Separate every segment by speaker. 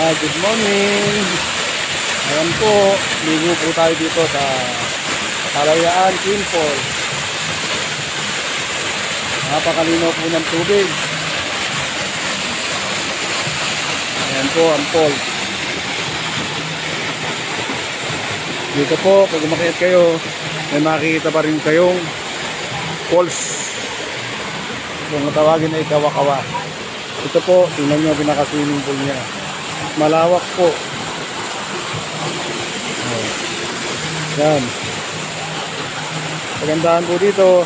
Speaker 1: Good morning. Ayan po, ligo po tayo dito sa Kalayaan, Twin Falls. Napakalinaw po ng tubig. Ayan po ang falls. Dito po, pag umakyat kayo, may makikita pa rin kayong falls. Kung matawagin ay kawa-kawa. Ito po, tingnan nyo pinaka-swimming pool niya. Malawak po. Yan. Pagandahan po dito,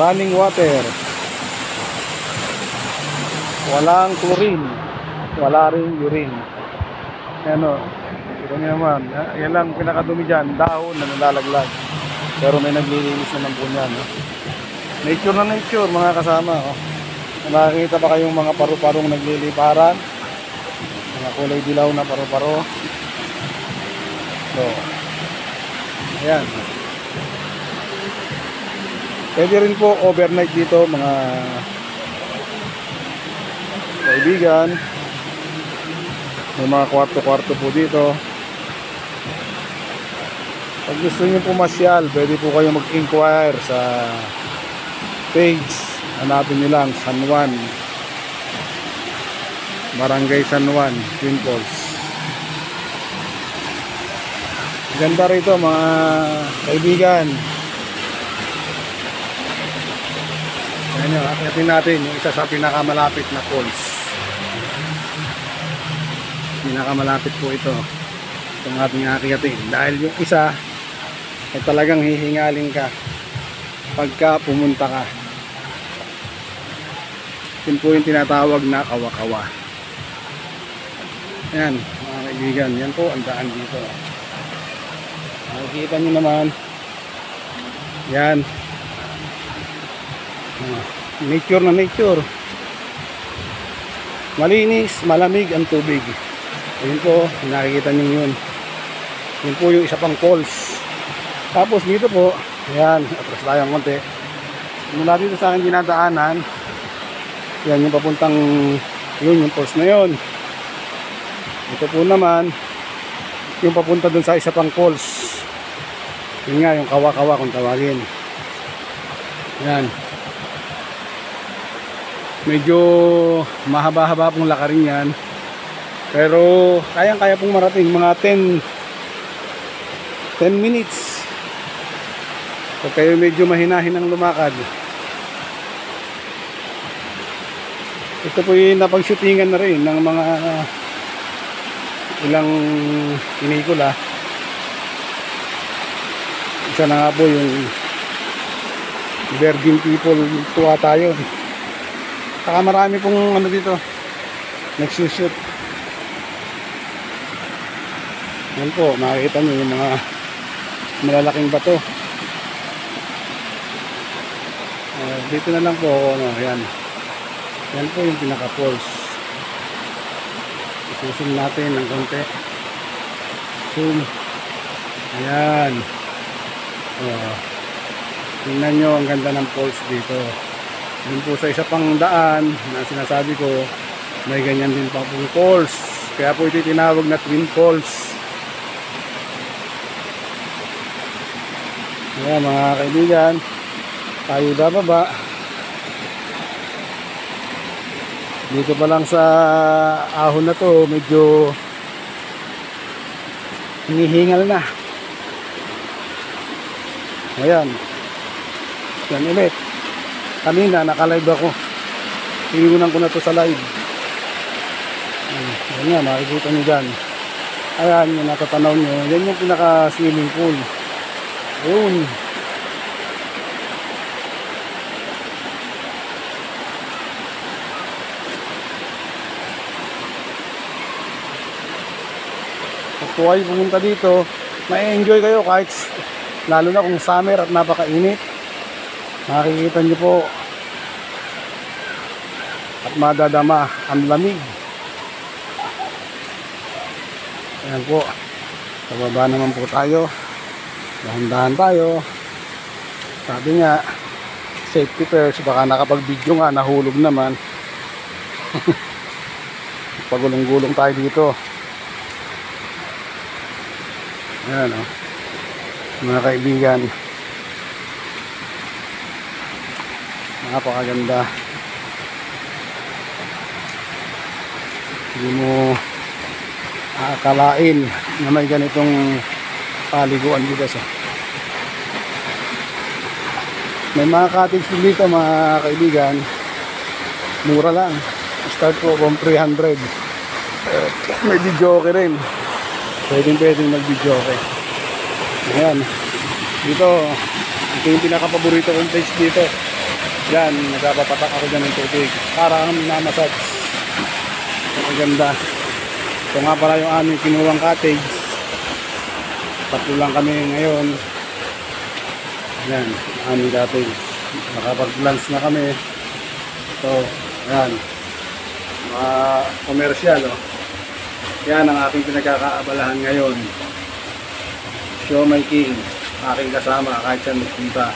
Speaker 1: running water. Walang chlorine, wala rin urine. Ano, ito nyo naman. Yan lang pinakadumi dyan, dahon na nalalaglag. Pero may naglilinis naman po yan. Nature na nature mga kasama. Nakakita pa kayong mga paru-parong nagliliparan, mga kulay dilaw na paru-paro. So, ayan. Pwede rin po overnight dito mga kaibigan. May mga kwarto-kwarto po dito. Pag gusto nyo pumasyal, pwede po kayo mag-inquire sa page. Hanapin nyo lang San Juan, Barangay San Juan, Twin Falls. Ganda rito mga kaibigan. Ayan nyo, akyatin natin yung isa sa pinakamalapit na falls. Pinakamalapit po ito, itong ating akyatin. Dahil yung isa ay talagang hihingalin ka pagka pumunta ka. Yun po yung tinatawag na kawa-kawa. Ayan mga kaibigan, yan po ang daan dito. Makikita nyo naman, yan, nature na nature. Malinis, malamig ang tubig. Ayun po, nakikita nyo yun. Yun po yung isa pang falls. Tapos dito po, yan, atras tayong konti. Mula dito sa aking dinadaanan, yan yung papuntang, yun yung falls na yun. Ito po naman yung papunta dun sa isa pang falls. Yun nga yung kawa-kawa kung tawagin. Yan. Medyo mahaba-haba pong lakarin yan, pero kayang-kaya pong marating mga 10 minutes pag kayo medyo mahinahinang lumakad. Ito po yung napag-shootingan na rin ng mga ilang pinikula. Isa na nga po yung Virgin People tuwa tayo. Saka marami pong ano dito nagsushoot. Yan po, makikita nyo yung mga malalaking bato. Dito na lang po ano, yan. Yan po yung pinaka-falls. Isusun natin ng konti. Zoom. Ayan. Tingnan nyo ang ganda ng falls dito. Yun po sa isa pang daan na sinasabi ko, may ganyan din pa pong falls. Kaya po ito tinawag na Twin Falls. Ayan mga kaibigan, tayo bababa. Dito pa lang sa ahon na to, medyo hinihingal na. Ayan. Yan ulit. Kanina naka-live ako. Iiwanan ko na to sa live. Ayan nga, makikita nyo dyan. Ayan yung natatanaw nyo. Yan yung pinaka-swimming pool. Ayun. Kung kayo pumunta dito, ma-enjoy kayo kahit lalo na kung summer at napakainit. Makikita nyo po at madadama ang lamig. Ayan po, sa baba naman po tayo, dahan-dahan tayo. Sabi nga safety first, baka nakapag-video nga nahulog naman. Pagulong-gulong tayo dito. Ayan o. Mga kaibigan. Napakaganda. Hindi mo akalain na may ganitong paliguan dito sa. May mga cottage dito mga kaibigan. Mura lang. Start po from 300. May video okay rin. Pwedeng mag-video okay. Ayan. Dito, ito yung pinaka-paborito kong place dito. Yan, nagpapatak ako dyan ng tubig. Para kang minamassage. Maganda. Ito nga pala yung aming kinuwang cottage. Tatlo lang kami ngayon. Ayan, aming cottage. Nakapag-lunch na kami. Ito, ayan. Mga komersyal, oh. Yan ang aking pinagkakaabalahan ngayon. Show my king. Aking kasama kahit siya magpunta.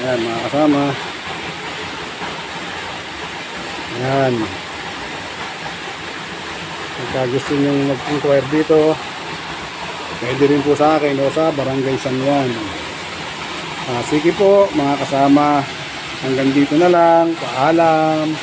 Speaker 1: Ayan mga kasama. Ayan. Kung gusto nyo mag-inquire dito, pwede rin po sa akin o sa Barangay San Juan. Sige po mga kasama. Hanggang dito na lang. Paalam.